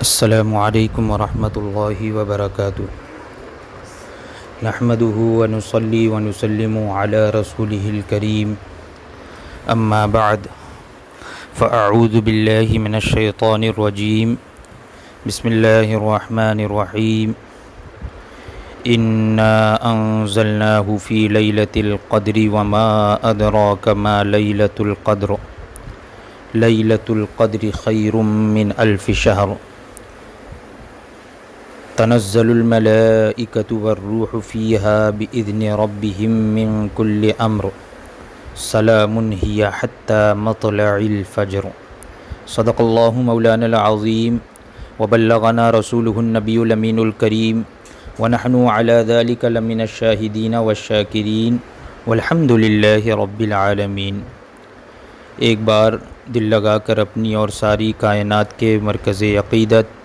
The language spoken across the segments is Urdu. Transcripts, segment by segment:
السلام علیکم ورحمۃ اللہ وبرکاتہ نحمده ونصلي ونسلم على رسوله الكريم اما بعد فاعوذ باللہ من الشیطان الرجیم بسم اللہ الرحمن الرحیم انا انزلناه في لیلۃ القدر وما ادراک ما لیلۃ القدر لیلۃ القدر خیر من الف شہر تنزل الملائکۃ والروح فیہا بإذن ربہم من کل امر سلام ہی حتی مطلع الفجر صدق اللہ مولانا العظیم وبلغنا رسولہ النبی الامین الکریم ونحن علی ذلک لمن الشاہدین والشاکرین والحمد للہ رب العالمین۔ ایک بار دل لگا کر اپنی اور ساری کائنات کے مرکز عقیدت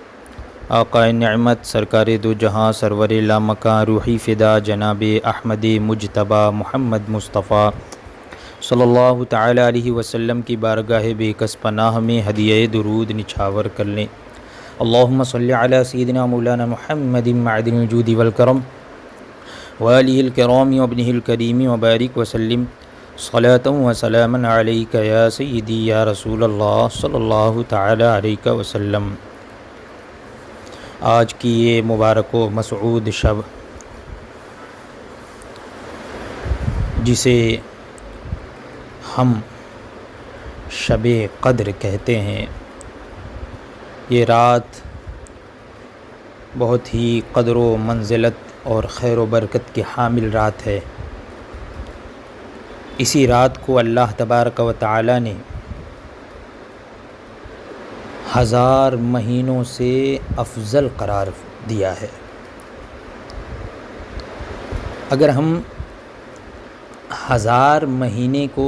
آقا نعمت سرکار دو جہاں سرور لامکاں روحی فدا جناب احمد مجتبی محمد مصطفیٰ صلی اللہ تعالی علیہ وسلم کی بارگاہ بے کس پناہ میں ہدیہ درود نچھاور کر لیں۔ اللہم صلی علی سیدنا مولانا محمد معدن الجود والکرم وآلہ الکرام وابنہ الکریم وبارک وسلم صلاۃ و سلاما علیک یا سیدی یا رسول اللہ صلی اللہ تعالی علیہ وسلم۔ آج کی یہ مبارک و مسعود شب جسے ہم شب قدر کہتے ہیں، یہ رات بہت ہی قدر و منزلت اور خیر و برکت کی حامل رات ہے۔ اسی رات کو اللہ تبارک و تعالی نے 1000 مہینوں سے افضل قرار دیا ہے۔ اگر ہم 1000 مہینے کو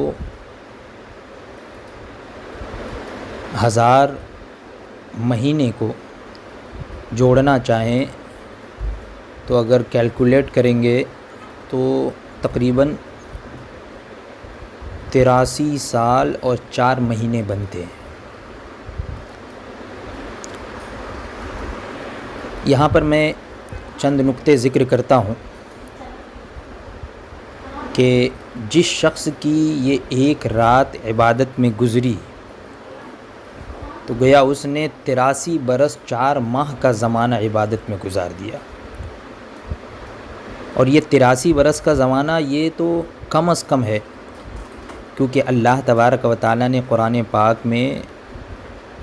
1000 مہینے کو جوڑنا چاہیں تو اگر کیلکولیٹ کریں گے تو تقریباً 83 سال اور 4 مہینے بنتے ہیں۔ یہاں پر میں چند نقطے ذکر کرتا ہوں کہ جس شخص کی یہ ایک رات عبادت میں گزری تو گویا اس نے 83 برس 4 ماہ کا زمانہ عبادت میں گزار دیا، اور یہ 83 برس کا زمانہ یہ تو کم از کم ہے، کیونکہ اللہ تبارک و تعالیٰ نے قرآن پاک میں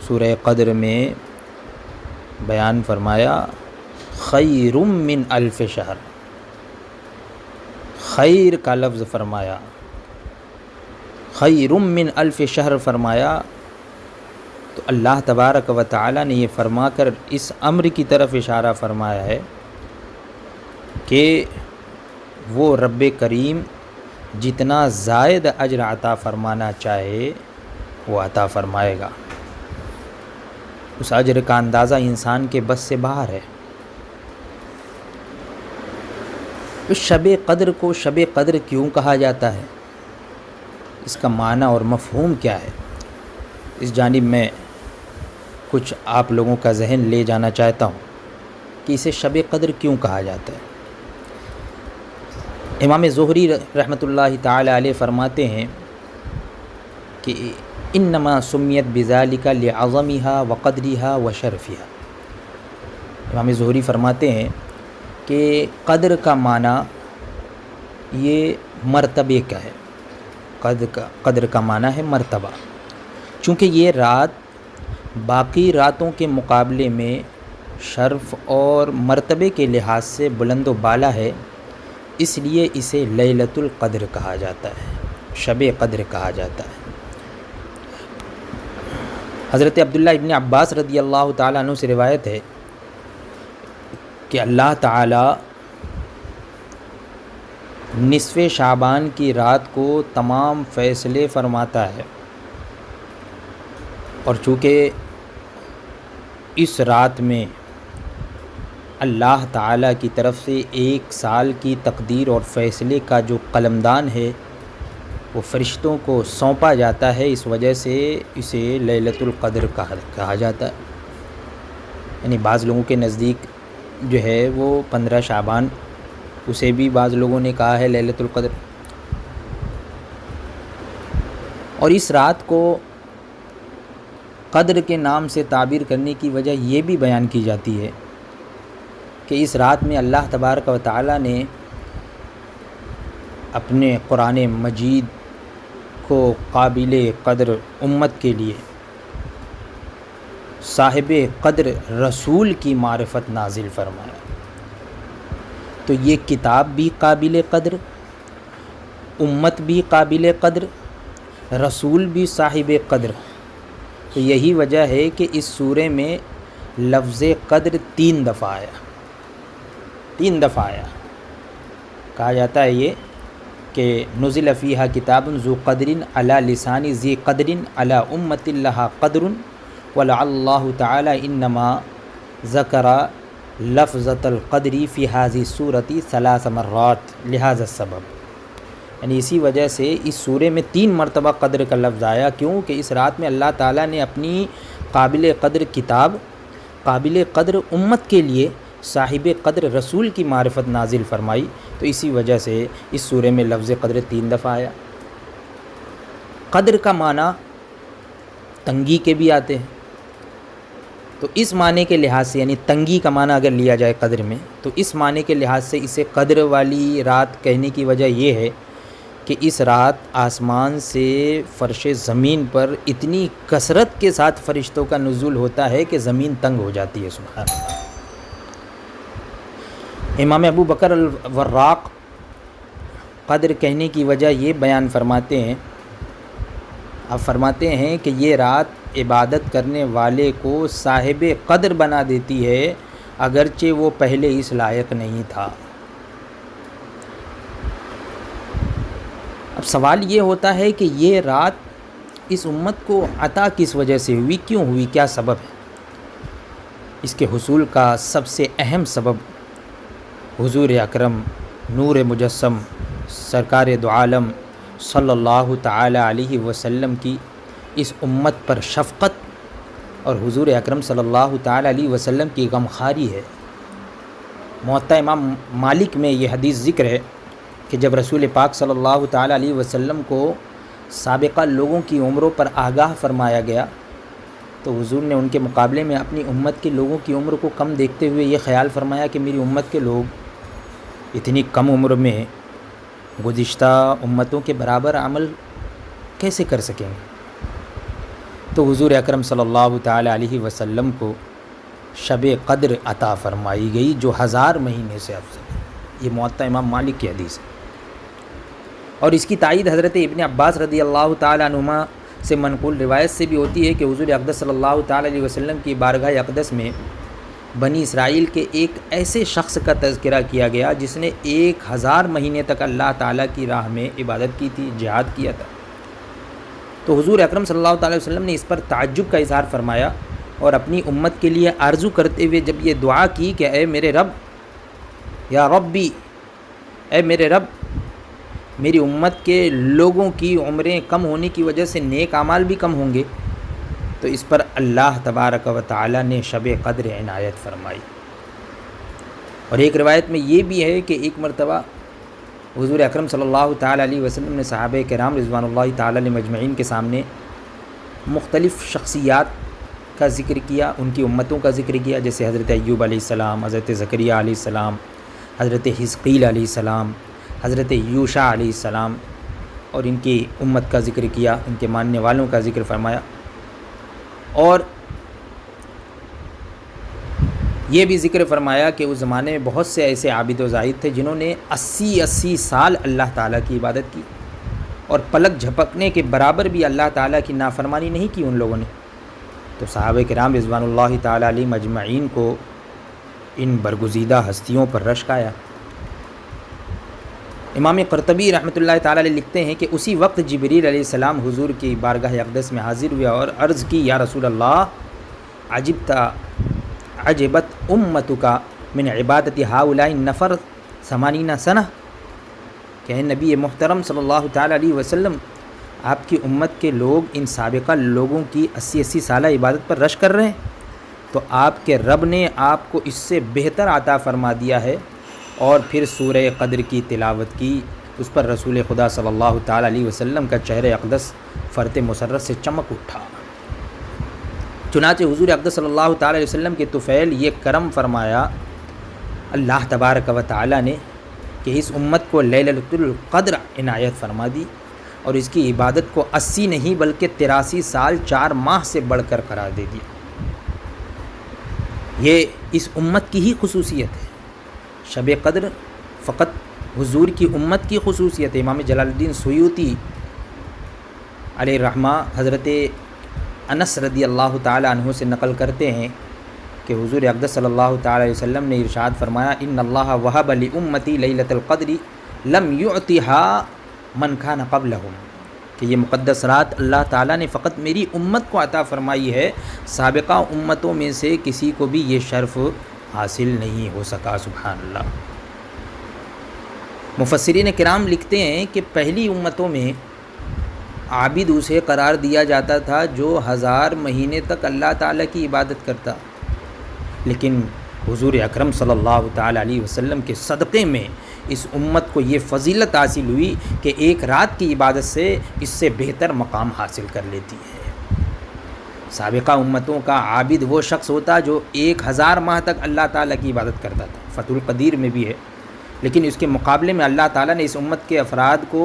سورہ قدر میں بیان فرمایا خیر من الف شہر، خیر کا لفظ فرمایا، خیر من الف شہر فرمایا، تو اللہ تبارک و تعالی نے یہ فرما کر اس امر کی طرف اشارہ فرمایا ہے کہ وہ رب کریم جتنا زائد اجر عطا فرمانا چاہے وہ عطا فرمائے گا۔ اس اجر کا اندازہ انسان کے بس سے باہر ہے۔ اس شب قدر کو شب قدر کیوں کہا جاتا ہے، اس کا معنی اور مفہوم کیا ہے، اس جانب میں کچھ آپ لوگوں کا ذہن لے جانا چاہتا ہوں کہ اسے شب قدر کیوں کہا جاتا ہے۔ امام زہری رحمۃ اللہ تعالی علیہ فرماتے ہیں کہ انما سمیت بذالک لعظمها وقدرها وشرفها۔ امام زہری فرماتے ہیں کہ قدر کا معنی یہ مرتبے کا ہے، قدر کا معنی ہے مرتبہ، چونکہ یہ رات باقی راتوں کے مقابلے میں شرف اور مرتبے کے لحاظ سے بلند و بالا ہے، اس لیے اسے لیلۃ القدر کہا جاتا ہے، شب قدر کہا جاتا ہے۔ حضرت عبداللہ ابن عباس رضی اللہ تعالیٰ عنہ سے روایت ہے کہ اللہ تعالیٰ نصف شعبان کی رات کو تمام فیصلے فرماتا ہے، اور چونکہ اس رات میں اللہ تعالیٰ کی طرف سے 1 سال کی تقدیر اور فیصلے کا جو قلمدان ہے وہ فرشتوں کو سونپا جاتا ہے، اس وجہ سے اسے لیلۃ القدر کہا جاتا ہے۔ یعنی بعض لوگوں کے نزدیک جو ہے وہ 15 شعبان، اسے بھی بعض لوگوں نے کہا ہے لیلۃ القدر۔ اور اس رات کو قدر کے نام سے تعبیر کرنے کی وجہ یہ بھی بیان کی جاتی ہے کہ اس رات میں اللہ تبارک و تعالی نے اپنے قرآن مجید کو قابل قدر امت کے لیے صاحب قدر رسول کی معرفت نازل فرمایا۔ تو یہ کتاب بھی قابل قدر، امت بھی قابل قدر، رسول بھی صاحب قدر۔ تو یہی وجہ ہے کہ اس سورے میں لفظ قدر 3 دفعہ آیا، 3 دفعہ آیا۔ کہا جاتا ہے یہ کہ نزل فیہا کتاب ذو قدر علی لسان ذی قدر علی امت لہا قدر ولعل اللہ تعالی انما ذکر لفظۃ القدر فی ہذہ السورۃ 3 مرات لہذا السبب، یعنی اسی وجہ سے اس سورے میں 3 مرتبہ قدر کا لفظ آیا۔ کیوں کہ اس رات میں اللہ تعالیٰ نے اپنی قابل قدر کتاب، قابل قدر امت کے لیے صاحب قدر رسول کی معرفت نازل فرمائی، تو اسی وجہ سے اس سورے میں لفظ قدر 3 دفعہ آیا۔ قدر کا معنی تنگی کے بھی آتے ہیں، تو اس معنی کے لحاظ سے یعنی تنگی کا معنی اگر لیا جائے قدر میں، تو اس معنی کے لحاظ سے اسے قدر والی رات کہنے کی وجہ یہ ہے کہ اس رات آسمان سے فرش زمین پر اتنی کثرت کے ساتھ فرشتوں کا نزول ہوتا ہے کہ زمین تنگ ہو جاتی ہے۔ سبحان اللہ۔ امام ابو بکر الوراق قدر کہنے کی وجہ یہ بیان فرماتے ہیں، اب فرماتے ہیں کہ یہ رات عبادت کرنے والے کو صاحب قدر بنا دیتی ہے اگرچہ وہ پہلے اس لائق نہیں تھا۔ اب سوال یہ ہوتا ہے کہ یہ رات اس امت کو عطا کس وجہ سے ہوئی، کیوں ہوئی، کیا سبب ہے؟ اس کے حصول کا سب سے اہم سبب حضور اکرم نور مجسم سرکار دو عالم صلی اللہ تعالی علیہ وسلم کی اس امت پر شفقت اور حضور اکرم صلی اللہ تعالی علیہ وسلم کی غمخواری ہے۔ موطا امام مالک میں یہ حدیث ذکر ہے کہ جب رسول پاک صلی اللہ تعالی علیہ وسلم کو سابقہ لوگوں کی عمروں پر آگاہ فرمایا گیا تو حضور نے ان کے مقابلے میں اپنی امت کے لوگوں کی عمر کو کم دیکھتے ہوئے یہ خیال فرمایا کہ میری امت کے لوگ اتنی کم عمر میں گزشتہ امتوں کے برابر عمل کیسے کر سکیں گے؟ تو حضور اکرم صلی اللہ تعالی علیہ وسلم کو شب قدر عطا فرمائی گئی جو 1000 مہینے سے افضل ہے۔ یہ موطا امام مالک کی حدیث ہے، اور اس کی تائید حضرت ابن عباس رضی اللہ تعالی عنہما سے منقول روایت سے بھی ہوتی ہے کہ حضور اقدس صلی اللہ تعالی علیہ وسلم کی بارگاہ اقدس میں بنی اسرائیل کے ایک ایسے شخص کا تذکرہ کیا گیا جس نے 1000 مہینے تک اللہ تعالیٰ کی راہ میں عبادت کی تھی، جہاد کیا تھا۔ تو حضور اکرم صلی اللہ تعالی وسلم نے اس پر تعجب کا اظہار فرمایا اور اپنی امت کے لیے آرزو کرتے ہوئے جب یہ دعا کی کہ اے میرے رب، یا ربی، اے میرے رب، میری امت کے لوگوں کی عمریں کم ہونے کی وجہ سے نیک اعمال بھی کم ہوں گے، تو اس پر اللہ تبارک و تعالی نے شب قدر عنایت فرمائی۔ اور ایک روایت میں یہ بھی ہے کہ ایک مرتبہ حضور اکرم صلی اللہ تعالی علیہ وسلم نے صحابہ کرام رضوان اللہ تعالی علیہ مجمعین کے سامنے مختلف شخصیات کا ذکر کیا، ان کی امتوں کا ذکر کیا، جیسے حضرت ایوب علیہ السلام، حضرت زکریا علیہ السلام، حضرت حزقیل علیہ السلام، حضرت یوشع علیہ السلام، اور ان کی امت کا ذکر کیا، ان کے ماننے والوں کا ذکر فرمایا۔ اور یہ بھی ذکر فرمایا کہ اس زمانے میں بہت سے ایسے عابد و زاہد تھے جنہوں نے 80 سال اللہ تعالیٰ کی عبادت کی اور پلک جھپکنے کے برابر بھی اللہ تعالیٰ کی نافرمانی نہیں کی ان لوگوں نے۔ تو صحابہ کرام رضوان اللہ تعالیٰ علیہ مجمعین کو ان برگزیدہ ہستیوں پر رشک آیا۔ امام قرطبی رحمۃ اللہ تعالیٰ علیہ لکھتے ہیں کہ اسی وقت جبریل علیہ السلام حضور کی بارگاہ اقدس میں حاضر ہوئے اور عرض کی، یا رسول اللہ، عجبت امتک من عبادت ہؤلاء النفر 80 سنہ، کہ اے نبی محترم صلی اللہ تعالیٰ علیہ وسلم، آپ کی امت کے لوگ ان سابقہ لوگوں کی 80 سالہ عبادت پر رشک کر رہے ہیں۔ تو آپ کے رب نے آپ کو اس سے بہتر عطا فرما دیا ہے۔ اور پھر سورہ قدر کی تلاوت کی، اس پر رسول خدا صلی اللہ تعالیٰ علیہ وسلم کا چہرہ اقدس فرط مسرت سے چمک اٹھا۔ چنانچہ حضور اقدس صلی اللہ تعالیٰ علیہ وسلم کے طفیل یہ کرم فرمایا اللہ تبارک و تعالیٰ نے کہ اس امت کو لیلۃ القدر عنایت فرما دی، اور اس کی عبادت کو 80 نہیں بلکہ 83 سال 4 ماہ سے بڑھ کر قرار دے دیا۔ یہ اس امت کی ہی خصوصیت ہے۔ شب قدر فقط حضور کی امت کی خصوصیت ہے۔ امام جلال الدین سیوطی علیہ الرحمہ حضرت انس رضی اللہ تعالی عنہ سے نقل کرتے ہیں کہ حضور اقدس صلی اللہ تعالی علیہ وسلم نے ارشاد فرمایا ان اللہ وہب لامتی لیلۃ القدر لم یعطها من کان قبلہم، کہ یہ مقدس رات اللہ تعالیٰ نے فقط میری امت کو عطا فرمائی ہے، سابقہ امتوں میں سے کسی کو بھی یہ شرف حاصل نہیں ہو سکا۔ سبحان اللہ۔ مفسرین کرام لکھتے ہیں کہ پہلی امتوں میں عابد اسے قرار دیا جاتا تھا جو 1000 مہینے تک اللہ تعالیٰ کی عبادت کرتا، لیکن حضور اکرم صلی اللہ تعالیٰ علیہ وسلم کے صدقے میں اس امت کو یہ فضیلت حاصل ہوئی کہ ایک رات کی عبادت سے اس سے بہتر مقام حاصل کر لیتی ہے۔ سابقہ امتوں کا عابد وہ شخص ہوتا جو 1000 ماہ تک اللہ تعالیٰ کی عبادت کرتا تھا، فتح القدیر میں بھی ہے، لیکن اس کے مقابلے میں اللہ تعالیٰ نے اس امت کے افراد کو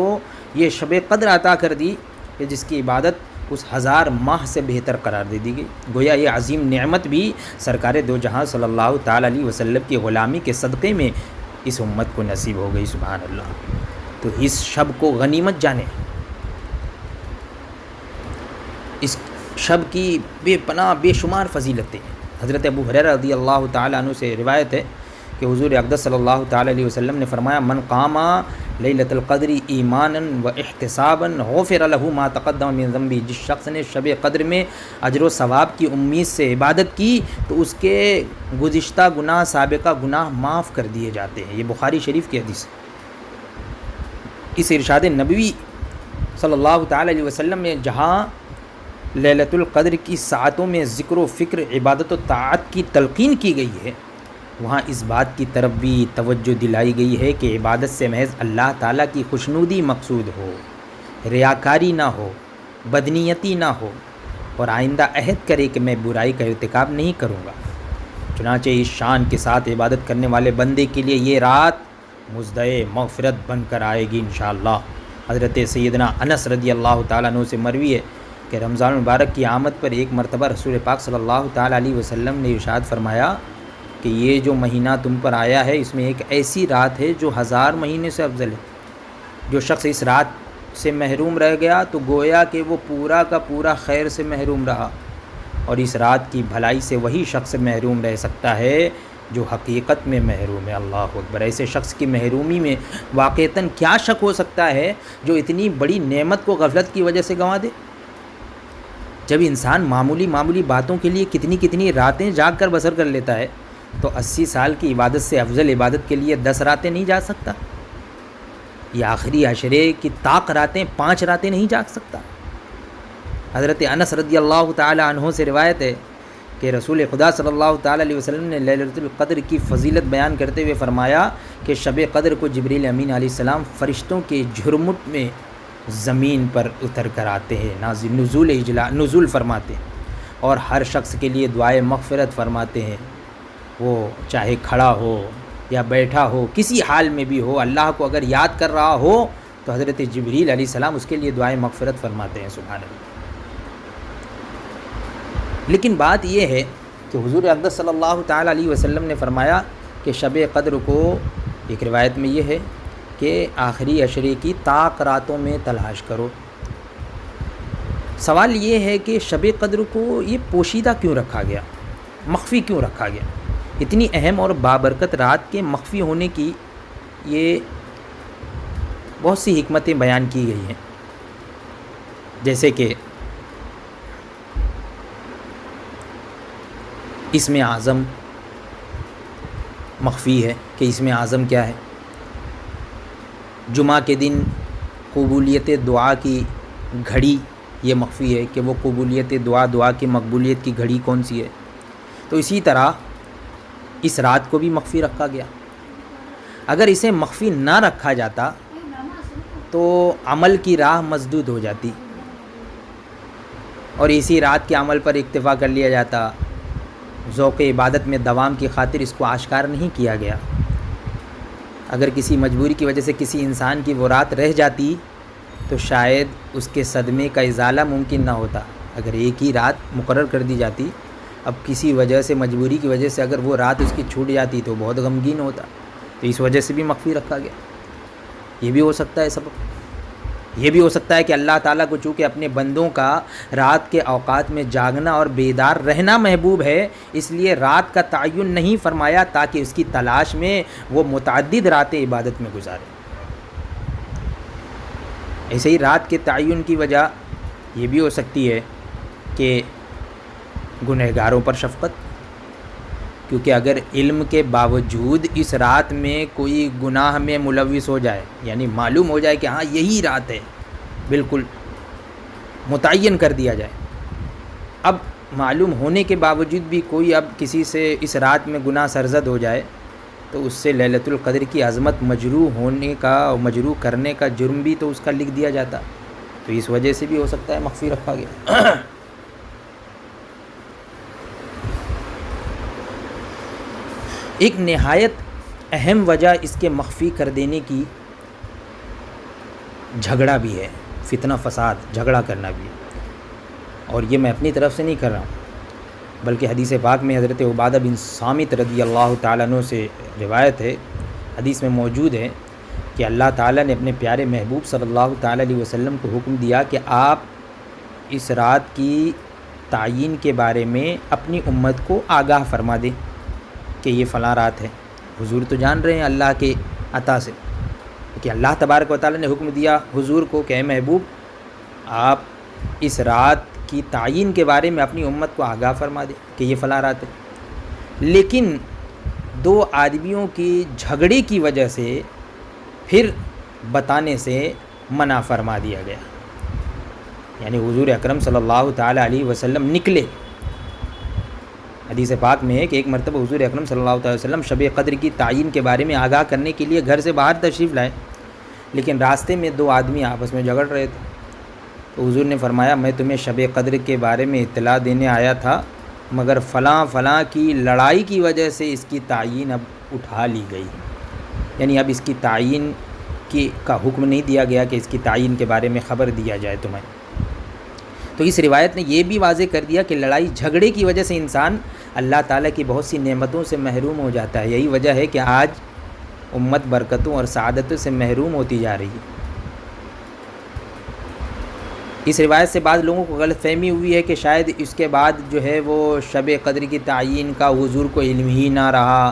یہ شب قدر عطا کر دی کہ جس کی عبادت اس 1000 ماہ سے بہتر قرار دے دی گئی۔ گویا یہ عظیم نعمت بھی سرکار دو جہاں صلی اللہ تعالیٰ علیہ وسلم کی غلامی کے صدقے میں اس امت کو نصیب ہو گئی۔ سبحان اللہ۔ تو اس شب کو غنیمت جانے، اس شب کی بے پناہ بے شمار فضیلتیں۔ حضرت ابو ہریرہ رضی اللہ تعالیٰ عنہ سے روایت ہے کہ حضور اقدس صلی اللہ تعالیٰ علیہ وسلم نے فرمایا من قام لیلۃ القدر ایمانا و احتسابا غفر له ما تقدم من ذنبه، جس شخص نے شب قدر میں اجر و ثواب کی امید سے عبادت کی تو اس کے گزشتہ گناہ سابقہ گناہ معاف کر دیے جاتے ہیں۔ یہ بخاری شریف کی حدیث ہے۔ اس ارشاد نبوی صلی اللہ تعالیٰ علیہ وسلم میں جہاں لیلۃ القدر کی ساعتوں میں ذکر و فکر عبادت و طاعت کی تلقین کی گئی ہے، وہاں اس بات کی طرف بھی توجہ دلائی گئی ہے کہ عبادت سے محض اللہ تعالیٰ کی خوشنودی مقصود ہو، ریاکاری نہ ہو، بدنیتی نہ ہو، اور آئندہ عہد کرے کہ میں برائی کا ارتکاب نہیں کروں گا۔ چنانچہ اس شان کے ساتھ عبادت کرنے والے بندے کے لیے یہ رات مزدۂ مغفرت بن کر آئے گی انشاءاللہ۔ حضرت سیدنا انس رضی اللہ تعالیٰ عنہ سے مروی ہے کہ رمضان المبارک کی آمد پر ایک مرتبہ رسول پاک صلی اللہ تعالیٰ علیہ وسلم نے ارشاد فرمایا کہ یہ جو مہینہ تم پر آیا ہے اس میں ایک ایسی رات ہے جو 1000 مہینے سے افضل ہے۔ جو شخص اس رات سے محروم رہ گیا تو گویا کہ وہ پورا کا پورا خیر سے محروم رہا، اور اس رات کی بھلائی سے وہی شخص محروم رہ سکتا ہے جو حقیقت میں محروم ہے۔ اللہ اکبر۔ ایسے شخص کی محرومی میں واقعتاً کیا شک ہو سکتا ہے جو اتنی بڑی نعمت کو غفلت کی وجہ سے گنوا دے؟ جب انسان معمولی باتوں کے لیے کتنی راتیں جاگ کر بسر کر لیتا ہے تو 80 سال کی عبادت سے افضل عبادت کے لیے 10 راتیں نہیں جاگ سکتا؟ یہ آخری عشرے کی طاق راتیں 5 راتیں نہیں جاگ سکتا؟ حضرت انس رضی اللہ تعالی عنہ سے روایت ہے کہ رسول خدا صلی اللہ تعالی علیہ وسلم نے لیلۃ القدر کی فضیلت بیان کرتے ہوئے فرمایا کہ شب قدر کو جبریل امین علیہ السلام فرشتوں کے جھرمٹ میں زمین پر اتر کر آتے ہیں، نزول فرماتے ہیں، اور ہر شخص کے لیے دعائے مغفرت فرماتے ہیں، وہ چاہے کھڑا ہو یا بیٹھا ہو، کسی حال میں بھی ہو، اللہ کو اگر یاد کر رہا ہو تو حضرت جبریل علیہ السلام اس کے لیے دعائے مغفرت فرماتے ہیں۔ سبحان اللہ۔ لیکن بات یہ ہے کہ حضور اقدس صلی اللہ تعالیٰ علیہ وسلم نے فرمایا کہ شب قدر کو ایک روایت میں یہ ہے کہ آخری عشرے کی طاق راتوں میں تلاش کرو۔ سوال یہ ہے کہ شب قدر کو یہ پوشیدہ کیوں رکھا گیا، مخفی کیوں رکھا گیا؟ اتنی اہم اور بابرکت رات کے مخفی ہونے کی یہ بہت سی حکمتیں بیان کی گئی ہیں، جیسے کہ اسم اعظم مخفی ہے کہ اسم اعظم کیا ہے، جمعہ کے دن قبولیت دعا کی گھڑی یہ مخفی ہے کہ وہ قبولیت دعا کی مقبولیت کی گھڑی کون سی ہے، تو اسی طرح اس رات کو بھی مخفی رکھا گیا. اگر اسے مخفی نہ رکھا جاتا تو عمل کی راہ مسدود ہو جاتی اور اسی رات کے عمل پر اکتفا کر لیا جاتا. ذوق عبادت میں دوام کی خاطر اس کو آشکار نہیں کیا گیا. اگر کسی مجبوری کی وجہ سے کسی انسان کی وہ رات رہ جاتی تو شاید اس کے صدمے کا ازالہ ممکن نہ ہوتا. اگر ایک ہی رات مقرر کر دی جاتی، اب کسی وجہ سے مجبوری کی وجہ سے اگر وہ رات اس کی چھوٹ جاتی تو بہت غمگین ہوتا. تو اس وجہ سے بھی مخفی رکھا گیا. یہ بھی ہو سکتا ہے سبب. یہ بھی ہو سکتا ہے کہ اللہ تعالیٰ کو چونکہ اپنے بندوں کا رات کے اوقات میں جاگنا اور بیدار رہنا محبوب ہے، اس لیے رات کا تعین نہیں فرمایا تاکہ اس کی تلاش میں وہ متعدد راتیں عبادت میں گزارے. ایسے ہی رات کے تعین کی وجہ یہ بھی ہو سکتی ہے کہ گنہگاروں پر شفقت، کیونکہ اگر علم کے باوجود اس رات میں کوئی گناہ میں ملوث ہو جائے، یعنی معلوم ہو جائے کہ ہاں یہی رات ہے، بالکل متعین کر دیا جائے، اب معلوم ہونے کے باوجود بھی کوئی اب کسی سے اس رات میں گناہ سرزد ہو جائے تو اس سے لیلۃ القدر کی عظمت مجروح ہونے کا اور مجروح کرنے کا جرم بھی تو اس کا لکھ دیا جاتا. تو اس وجہ سے بھی ہو سکتا ہے مخفی رکھا گیا. ایک نہایت اہم وجہ اس کے مخفی کر دینے کی جھگڑا بھی ہے، فتنہ فساد، جھگڑا کرنا بھی ہے. اور یہ میں اپنی طرف سے نہیں کر رہا ہوں، بلکہ حدیث پاک میں حضرت عبادہ بن صامت رضی اللہ تعالیٰ عنہ سے روایت ہے، حدیث میں موجود ہے کہ اللہ تعالیٰ نے اپنے پیارے محبوب صلی اللہ تعالیٰ علیہ وسلم کو حکم دیا کہ آپ اس رات کی تعین کے بارے میں اپنی امت کو آگاہ فرما دیں کہ یہ فلاں رات ہے. حضور تو جان رہے ہیں اللہ کے عطا سے کہ اللہ تبارک و تعالیٰ نے حکم دیا حضور کو کہ اے محبوب آپ اس رات کی تعین کے بارے میں اپنی امت کو آگاہ فرما دیں کہ یہ فلاں رات ہے. لیکن دو آدمیوں کی جھگڑے کی وجہ سے پھر بتانے سے منع فرما دیا گیا. یعنی حضور اکرم صلی اللہ تعالیٰ علیہ وسلم نکلے. حدیث پاک میں ہے کہ ایک مرتبہ حضور اکرم صلی اللہ تعالیٰ وسلم شب قدر کی تعین کے بارے میں آگاہ کرنے کے لیے گھر سے باہر تشریف لائے، لیکن راستے میں دو آدمی آپس میں جھگڑ رہے تھے. تو حضور نے فرمایا میں تمہیں شب قدر کے بارے میں اطلاع دینے آیا تھا، مگر فلاں فلاں کی لڑائی کی وجہ سے اس کی تعین اب اٹھا لی گئی. یعنی اب اس کی تعین کا حکم نہیں دیا گیا کہ اس کی تعین کے بارے میں خبر دیا جائے تمہیں. تو اس روایت نے یہ بھی واضح کر دیا کہ لڑائی جھگڑے کی وجہ سے انسان اللہ تعالیٰ کی بہت سی نعمتوں سے محروم ہو جاتا ہے. یہی وجہ ہے کہ آج امت برکتوں اور سعادتوں سے محروم ہوتی جا رہی ہے. اس روایت سے بعض لوگوں کو غلط فہمی ہوئی ہے کہ شاید اس کے بعد جو ہے وہ شب قدر کی تعین کا حضور کو علم ہی نہ رہا،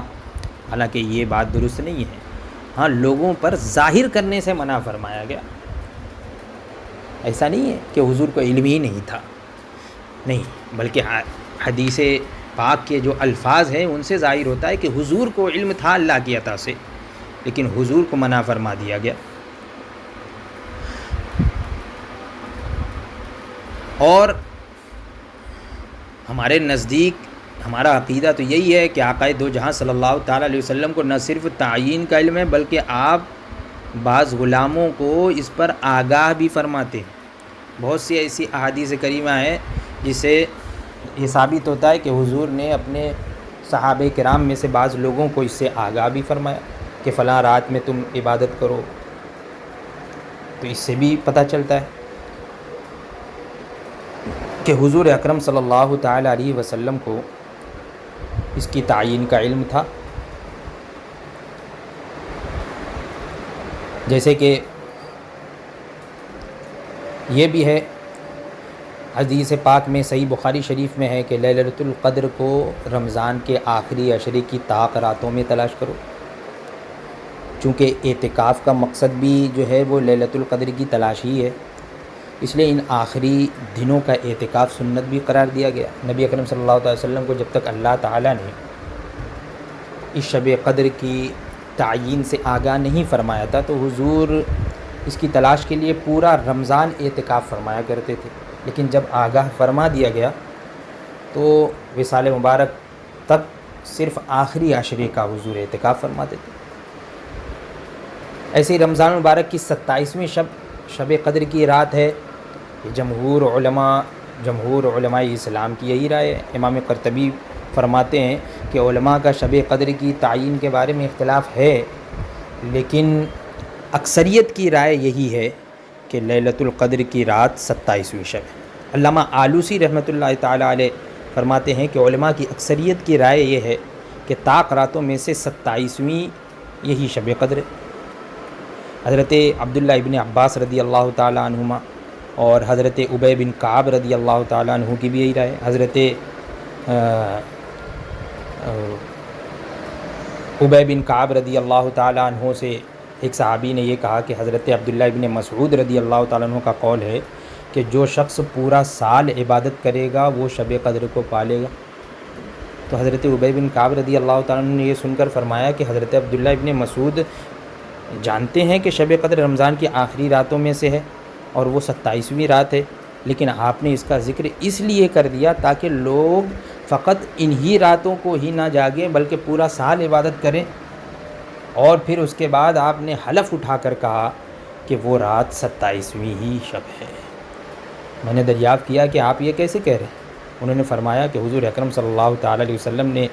حالانکہ یہ بات درست نہیں ہے. ہاں لوگوں پر ظاہر کرنے سے منع فرمایا گیا. ایسا نہیں ہے کہ حضور کو علم ہی نہیں تھا، نہیں، بلکہ حدیث پاک کے جو الفاظ ہیں ان سے ظاہر ہوتا ہے کہ حضور کو علم تھا اللہ کی عطا سے، لیکن حضور کو منع فرما دیا گیا. اور ہمارے نزدیک ہمارا عقیدہ تو یہی ہے کہ آقا دو جہاں صلی اللہ تعالیٰ علیہ وسلم کو نہ صرف تعین کا علم ہے بلکہ آپ بعض غلاموں کو اس پر آگاہ بھی فرماتے ہیں. بہت سی ایسی احادیث کریمہ ہیں جس سے یہ ثابت ہوتا ہے کہ حضور نے اپنے صحابہ کرام میں سے بعض لوگوں کو اس سے آگاہ بھی فرمایا کہ فلاں رات میں تم عبادت کرو. تو اس سے بھی پتہ چلتا ہے کہ حضور اکرم صلی اللہ تعالیٰ علیہ وسلم کو اس کی تعین کا علم تھا. جیسے کہ یہ بھی ہے حدیث پاک میں صحیح بخاری شریف میں ہے کہ لیلۃ القدر کو رمضان کے آخری عشرے کی طاق راتوں میں تلاش کرو. چونکہ اعتکاف کا مقصد بھی جو ہے وہ لیلۃ القدر کی تلاش ہی ہے، اس لیے ان آخری دنوں کا اعتکاف سنت بھی قرار دیا گیا. نبی اکرم صلی اللہ تعالی وسلم کو جب تک اللہ تعالیٰ نے اس شب قدر کی تعین سے آگاہ نہیں فرمایا تھا تو حضور اس کی تلاش کے لیے پورا رمضان اعتکاف فرمایا کرتے تھے. لیکن جب آگاہ فرما دیا گیا تو وصال مبارک تب صرف آخری عشرے کا حضور اعتکاف فرماتے تھے۔ ایسے ہی رمضان المبارک کی 27ویں شب قدر کی رات ہے۔ جمہور علماء اسلام کی یہی رائے ہے۔ امام قرطبی فرماتے ہیں کہ علماء کا شب قدر کی تعین کے بارے میں اختلاف ہے، لیکن اکثریت کی رائے یہی ہے کہ لیلۃ القدر کی رات 27ویں شب ہے۔ علامہ آلوسی رحمۃ اللہ تعالیٰ علیہ فرماتے ہیں کہ علماء کی اکثریت کی رائے یہ ہے کہ طاق راتوں میں سے 27ویں یہی شب قدر ہے۔ حضرت عبداللہ ابن عباس رضی اللہ تعالیٰ عنہما اور حضرت ابی بن کعب رضی اللہ تعالیٰ عنہ کی بھی یہی رائے ہے۔ حضرت ابی بن کعب رضی اللہ تعالیٰ عنہ سے ایک صحابی نے یہ کہا کہ حضرت عبداللہ ابن مسعود رضی اللہ تعالیٰ عنہ کا قول ہے کہ جو شخص پورا سال عبادت کرے گا وہ شب قدر کو پالے گا۔ تو حضرت ابی بن کعب رضی اللہ تعالیٰ عنہ نے یہ سن کر فرمایا کہ حضرت عبداللہ ابن مسعود جانتے ہیں کہ شب قدر رمضان کی آخری راتوں میں سے ہے اور وہ 27ویں رات ہے، لیکن آپ نے اس کا ذکر اس لیے کر دیا تاکہ لوگ فقط انہی راتوں کو ہی نہ جاگیں بلکہ پورا سال عبادت کریں، اور پھر اس کے بعد آپ نے حلف اٹھا کر کہا کہ وہ رات 27ویں ہی شب ہے۔ میں نے دریافت کیا کہ آپ یہ کیسے کہہ رہے ہیں؟ انہوں نے فرمایا کہ حضور اکرم صلی اللہ تعالیٰ علیہ وسلم نے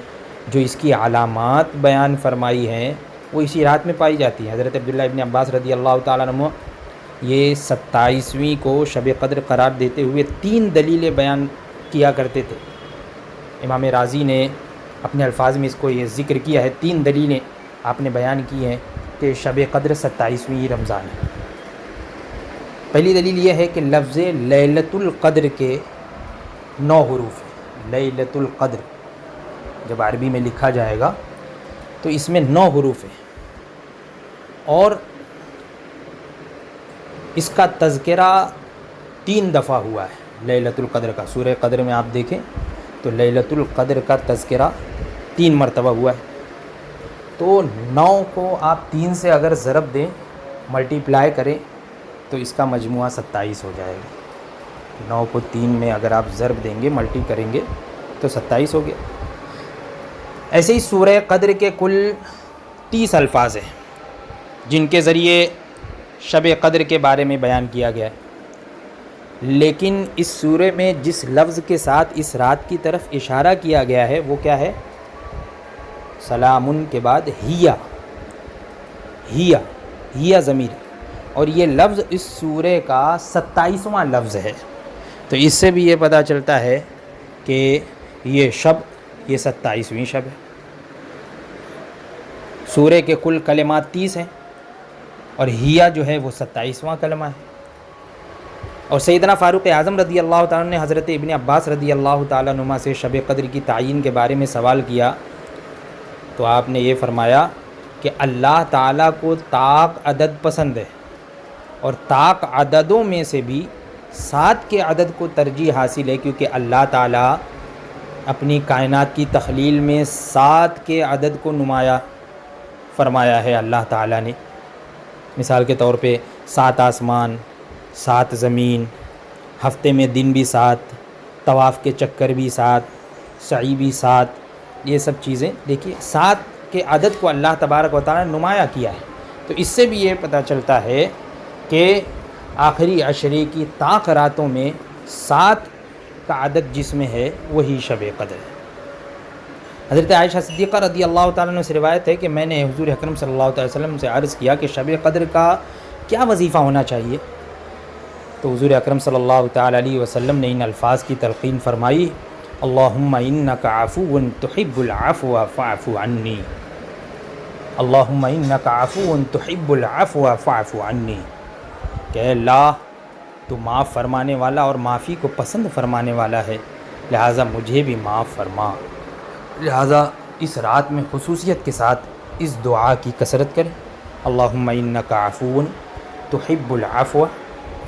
جو اس کی علامات بیان فرمائی ہیں وہ اسی رات میں پائی جاتی ہیں۔ حضرت عبداللہ ابن عباس رضی اللہ تعالیٰ عنہ یہ 27ویں کو شب قدر قرار دیتے ہوئے 3 دلیلیں بیان کیا کرتے تھے۔ امام رازی نے اپنے الفاظ میں اس کو یہ ذکر کیا ہے، 3 دلیلیں آپ نے بیان کی ہیں کہ شب قدر 27ویں رمضان ہے۔ پہلی دلیل یہ ہے کہ لفظ لیلۃ القدر کے 9 حروف ہیں۔ لیلۃ القدر جب عربی میں لکھا جائے گا تو اس میں 9 حروف ہیں، اور اس کا تذکرہ 3 دفعہ ہوا ہے لیلۃ القدر کا۔ سورہ قدر میں آپ دیکھیں تو لیلۃ القدر کا تذکرہ 3 مرتبہ ہوا ہے۔ تو 9 کو آپ 3 سے اگر ضرب دیں، ملٹیپلائی کریں تو اس کا مجموعہ 27 ہو جائے گا۔ 9 کو 3 میں اگر آپ ضرب دیں گے، ملٹی کریں گے تو 27 ہو گیا۔ ایسے ہی سورہ قدر کے کل 30 الفاظ ہیں جن کے ذریعے شب قدر کے بارے میں بیان کیا گیا ہے، لیکن اس سورہ میں جس لفظ کے ساتھ اس رات کی طرف اشارہ کیا گیا ہے وہ کیا ہے؟ سلام کے بعد ہیا ضمیر، اور یہ لفظ اس سورہ کا 27واں لفظ ہے۔ تو اس سے بھی یہ پتہ چلتا ہے کہ یہ 27ویں شب ہے۔ سورہ کے کل کلمات 30 ہیں اور ہیا جو ہے وہ 27واں کلمہ ہے۔ اور سیدنا فاروق اعظم رضی اللہ تعالیٰ نے حضرت ابن عباس رضی اللہ تعالیٰ عنہما سے شب قدر کی تعین کے بارے میں سوال کیا تو آپ نے یہ فرمایا کہ اللہ تعالیٰ کو طاق عدد پسند ہے، اور طاق عددوں میں سے بھی 7 کے عدد کو ترجیح حاصل ہے، کیونکہ اللہ تعالیٰ اپنی کائنات کی تخلیل میں 7 کے عدد کو نمایاں فرمایا ہے۔ اللہ تعالیٰ نے مثال کے طور پہ 7 آسمان، 7 زمین، ہفتے میں دن بھی 7، طواف کے چکر بھی 7، سعی بھی 7، یہ سب چیزیں دیکھیے 7 کے عدد کو اللہ تبارک و تعالیٰ نے نمایاں کیا ہے۔ تو اس سے بھی یہ پتہ چلتا ہے کہ آخری عشرے کی طاق راتوں میں 7 کا عدد جس میں ہے وہی شب قدر ہے۔ حضرت عائشہ صدیقہ رضی اللہ تعالیٰ عنہ سے روایت ہے کہ میں نے حضور اکرم صلی اللہ علیہ وسلم سے عرض کیا کہ شب قدر کا کیا وظیفہ ہونا چاہیے؟ تو حضور اکرم صلی اللہ تعالیٰ علیہ وسلم نے ان الفاظ کی تلقین فرمائی: اللہم انک عفو تحب العفو فاعف عنی، اللہم انک عفو تحب العفو فاعف عنی، کہ اے اللہ تو معاف فرمانے والا اور معافی کو پسند فرمانے والا ہے، لہٰذا مجھے بھی معاف فرما۔ لہٰذا اس رات میں خصوصیت کے ساتھ اس دعا کی کثرت کریں: اللہم انک عفو تحب العفو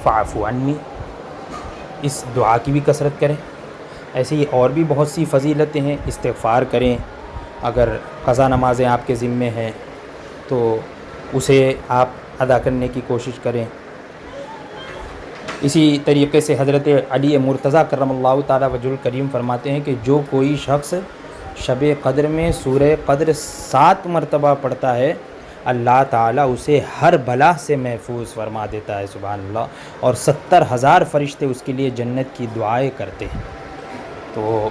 فاعف عنی، اس دعا کی بھی کثرت کریں۔ ایسے ہی اور بھی بہت سی فضیلتیں ہیں، استغفار کریں، اگر قضا نمازیں آپ کے ذمے ہیں تو اسے آپ ادا کرنے کی کوشش کریں۔ اسی طریقے سے حضرت علی مرتضیٰ کرم اللہ تعالیٰ وجہ الکریم فرماتے ہیں کہ جو کوئی شخص شب قدر میں سورہ قدر 7 مرتبہ پڑھتا ہے، اللہ تعالیٰ اسے ہر بلا سے محفوظ فرما دیتا ہے، سبحان اللہ، اور 70,000 فرشتے اس کے لیے جنت کی دعائیں کرتے ہیں۔ تو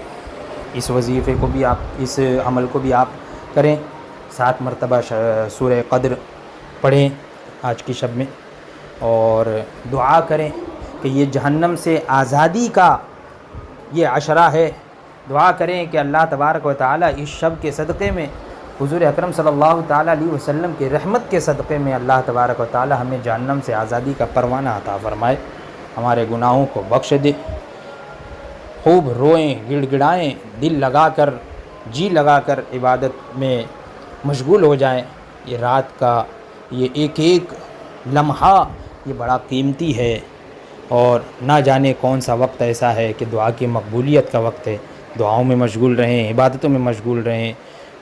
اس وظیفے کو بھی آپ، اس عمل کو بھی آپ کریں، 7 مرتبہ سورہ قدر پڑھیں آج کی شب میں، اور دعا کریں کہ یہ جہنم سے آزادی کا یہ عشرہ ہے۔ دعا کریں کہ اللہ تبارک و تعالیٰ اس شب کے صدقے میں، حضور اکرم صلی اللہ تعالیٰ علیہ وسلم کے رحمت کے صدقے میں اللہ تبارک و تعالیٰ ہمیں جہنم سے آزادی کا پروانہ عطا فرمائے، ہمارے گناہوں کو بخش دے، خوب روئیں، گڑ گڑائیں، دل لگا کر، جی لگا کر عبادت میں مشغول ہو جائیں۔ یہ رات کا یہ ایک ایک لمحہ یہ بڑا قیمتی ہے، اور نہ جانے کون سا وقت ایسا ہے کہ دعا کی مقبولیت کا وقت ہے۔ دعاؤں میں مشغول رہیں، عبادتوں میں مشغول رہیں،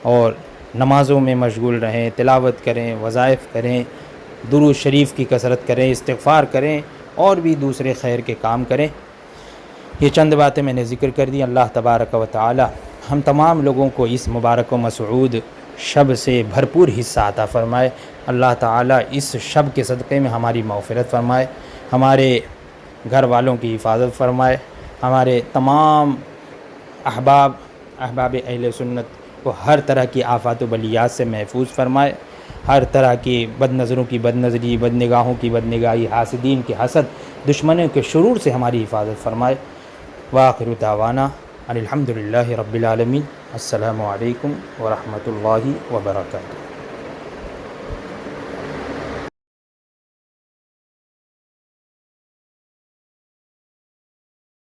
اور نمازوں میں مشغول رہیں، تلاوت کریں، وظائف کریں، درود شریف کی کثرت کریں، استغفار کریں، اور بھی دوسرے خیر کے کام کریں۔ یہ چند باتیں میں نے ذکر کر دی۔ اللہ تبارک و تعالی ہم تمام لوگوں کو اس مبارک و مسعود شب سے بھرپور حصہ عطا فرمائے۔ اللہ تعالی اس شب کے صدقے میں ہماری مغفرت فرمائے، ہمارے گھر والوں کی حفاظت فرمائے، ہمارے تمام احباب اہل سنت کو ہر طرح کی آفات و بلیات سے محفوظ فرمائے، ہر طرح کی بد نظروں کی بد نظری، بد نگاہوں کی بد نگاہی، حاسدین کے حسد، دشمنوں کے شرور سے ہماری حفاظت فرمائے۔ وآخر دعوانا ان الحمد للہ رب العالمین۔ السلام علیکم ورحمۃ اللہ وبرکاتہ۔